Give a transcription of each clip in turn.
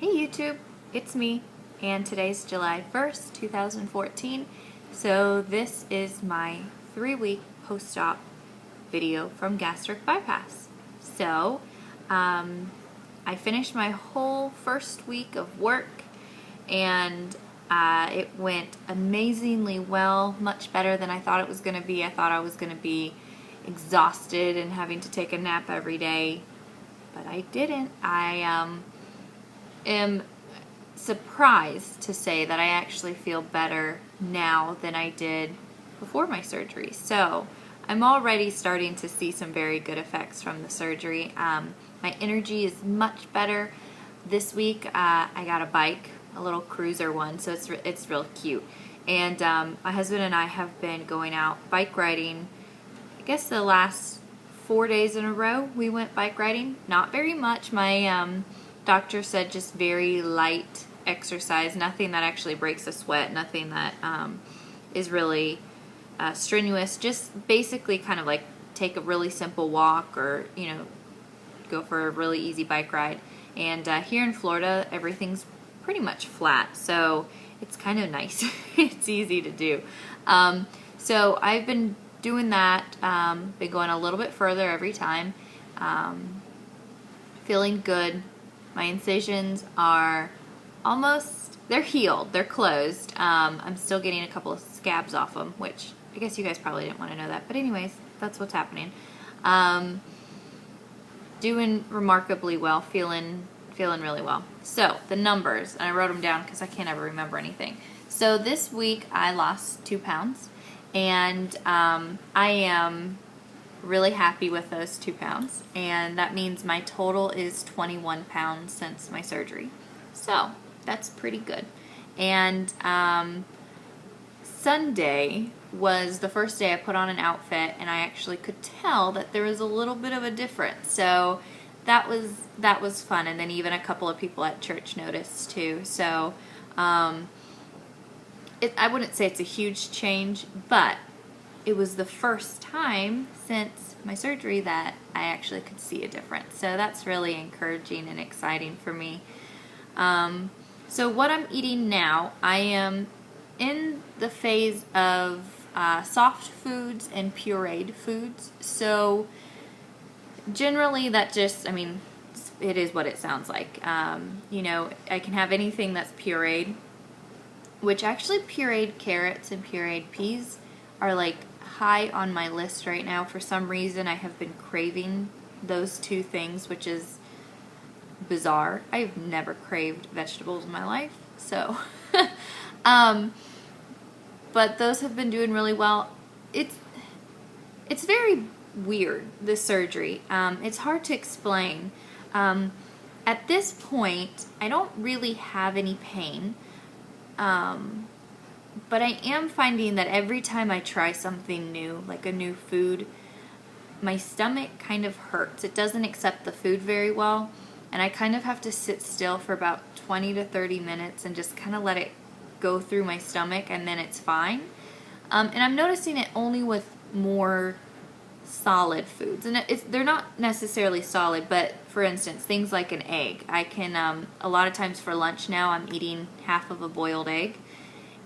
Hey YouTube, it's me, and today's July 1st, 2014, so this is my 3-week post-op video from gastric bypass. So, I finished my whole first week of work, and it went amazingly well, much better than I thought it was going to be. I thought I was going to be exhausted and having to take a nap every day, but I didn't. I am surprised to say that I actually feel better now than I did before my surgery. So I'm already starting to see some very good effects from the surgery. My energy is much better. This week I got a bike, a little cruiser one, so it's real cute. And my husband and I have been going out bike riding. I guess the last 4 days in a row we went bike riding. Not very much. My doctor said just very light exercise, nothing that actually breaks a sweat, nothing that is really strenuous, just basically kind of like take a really simple walk or, go for a really easy bike ride. And here in Florida, everything's pretty much flat, so it's kind of nice. It's easy to do. So I've been doing that, been going a little bit further every time, feeling good. My incisions are they're healed, they're closed. I'm still getting a couple of scabs off them, which I guess you guys probably didn't want to know that, but anyways, that's what's happening. Doing remarkably well, feeling really well. So, the numbers, and I wrote them down because I can't ever remember anything. So this week I lost 2 pounds, and I am really happy with those 2 pounds, and that means my total is 21 pounds since my surgery. So that's pretty good. And Sunday was the first day I put on an outfit, and I actually could tell that there was a little bit of a difference. So that was fun, and then even a couple of people at church noticed too. So I wouldn't say it's a huge change, but it was the first time since my surgery that I actually could see a difference. So that's really encouraging and exciting for me. So what I'm eating now, I am in the phase of soft foods and pureed foods. So generally that just, it is what it sounds like. I can have anything that's pureed, which actually pureed carrots and pureed peas are like high on my list right now. For some reason I have been craving those two things, which is bizarre. I've never craved vegetables in my life, so but those have been doing really well. It's very weird, this surgery. It's hard to explain. At this point I don't really have any pain, but I am finding that every time I try something new, like a new food, my stomach kind of hurts. It doesn't accept the food very well, and I kind of have to sit still for about 20 to 30 minutes and just kind of let it go through my stomach, and then it's fine. And I'm noticing it only with more solid foods. And they're not necessarily solid, but for instance, things like an egg. I can, a lot of times for lunch now, I'm eating half of a boiled egg.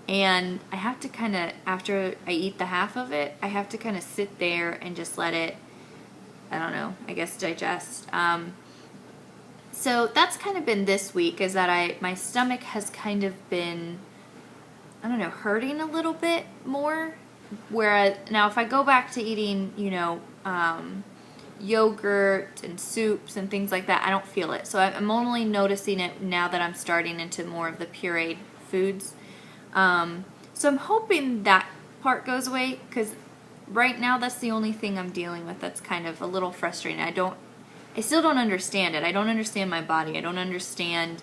And I have to kind of, after I eat the half of it, I have to kind of sit there and just let it, I don't know, I guess digest. So that's kind of been this week, is that my stomach has kind of been, I don't know, hurting a little bit more. Whereas now if I go back to eating, yogurt and soups and things like that, I don't feel it. So I'm only noticing it now that I'm starting into more of the pureed foods. So I'm hoping that part goes away, because right now that's the only thing I'm dealing with that's kind of a little frustrating. I still don't understand it. I don't understand my body. I don't understand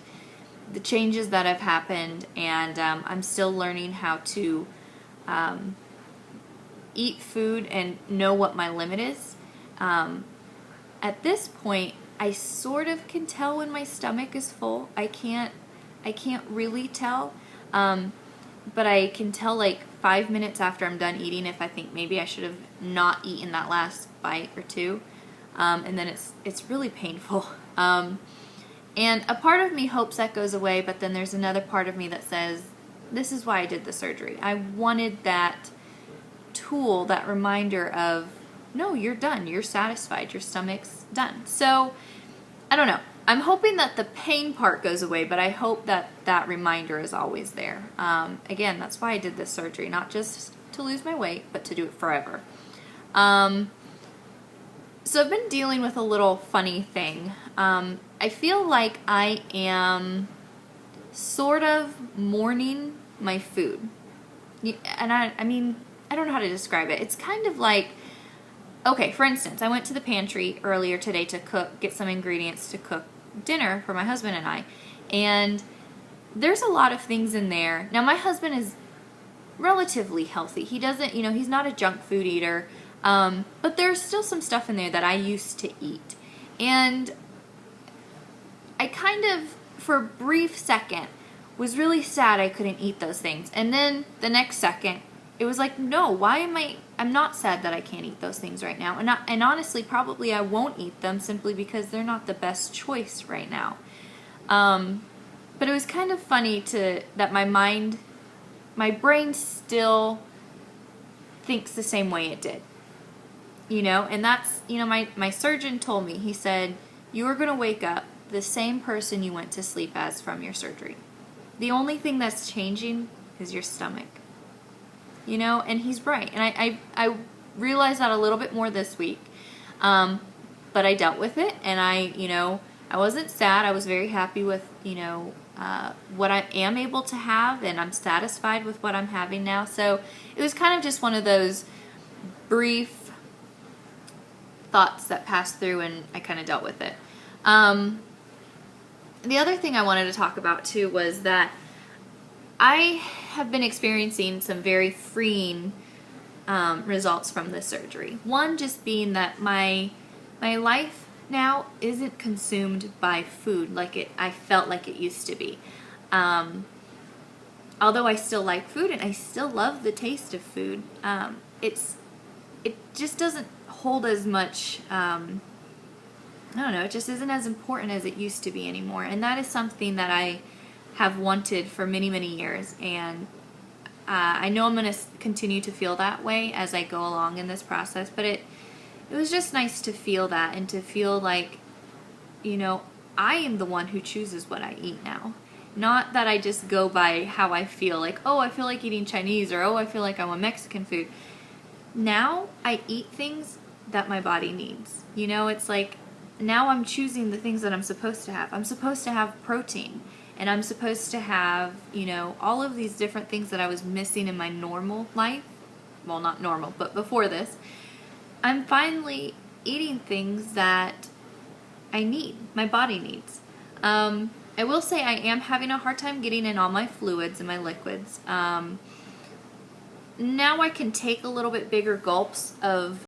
the changes that have happened, and I'm still learning how to eat food and know what my limit is. At this point, I sort of can tell when my stomach is full. I can't really tell, but I can tell like 5 minutes after I'm done eating if I think maybe I should have not eaten that last bite or two, and then it's really painful. And a part of me hopes that goes away, but then there's another part of me that says, this is why I did the surgery. I wanted that tool, that reminder of, no, you're done. You're satisfied. Your stomach's done. So, I don't know. I'm hoping that the pain part goes away, but I hope that that reminder is always there. Again, that's why I did this surgery, not just to lose my weight, but to do it forever. So I've been dealing with a little funny thing. I feel like I am sort of mourning my food. And I mean, I don't know how to describe it. It's kind of like, okay, for instance, I went to the pantry earlier today to get some ingredients to cook dinner for my husband and I. And there's a lot of things in there. Now, my husband is relatively healthy. He doesn't, he's not a junk food eater. But there's still some stuff in there that I used to eat. And I kind of, for a brief second, was really sad I couldn't eat those things. And then the next second, it was like, no, I'm not sad that I can't eat those things right now. And honestly, probably I won't eat them simply because they're not the best choice right now. But it was kind of funny that my brain still thinks the same way it did. And that's, my surgeon told me, he said, you are going to wake up the same person you went to sleep as from your surgery. The only thing that's changing is your stomach. And he's right. And I realized that a little bit more this week. But I dealt with it, and I wasn't sad. I was very happy with, what I am able to have, and I'm satisfied with what I'm having now. So it was kind of just one of those brief thoughts that passed through, and I kind of dealt with it. The other thing I wanted to talk about too was that I have been experiencing some very freeing results from this surgery. One just being that my life now isn't consumed by food like I felt like it used to be. Although I still like food and I still love the taste of food, it just doesn't hold as much, I don't know, it just isn't as important as it used to be anymore. And that is something that I have wanted for many, many years. And I know I'm going to continue to feel that way as I go along in this process. But it was just nice to feel that, and to feel like, I am the one who chooses what I eat now. Not that I just go by how I feel, like, oh, I feel like eating Chinese, or oh, I feel like I want Mexican food. Now I eat things that my body needs. It's like, now I'm choosing the things that I'm supposed to have. I'm supposed to have protein, and I'm supposed to have, all of these different things that I was missing in my normal life. Well, not normal, but before this. I'm finally eating things that I need, my body needs. I will say I am having a hard time getting in all my fluids and my liquids. Now I can take a little bit bigger gulps of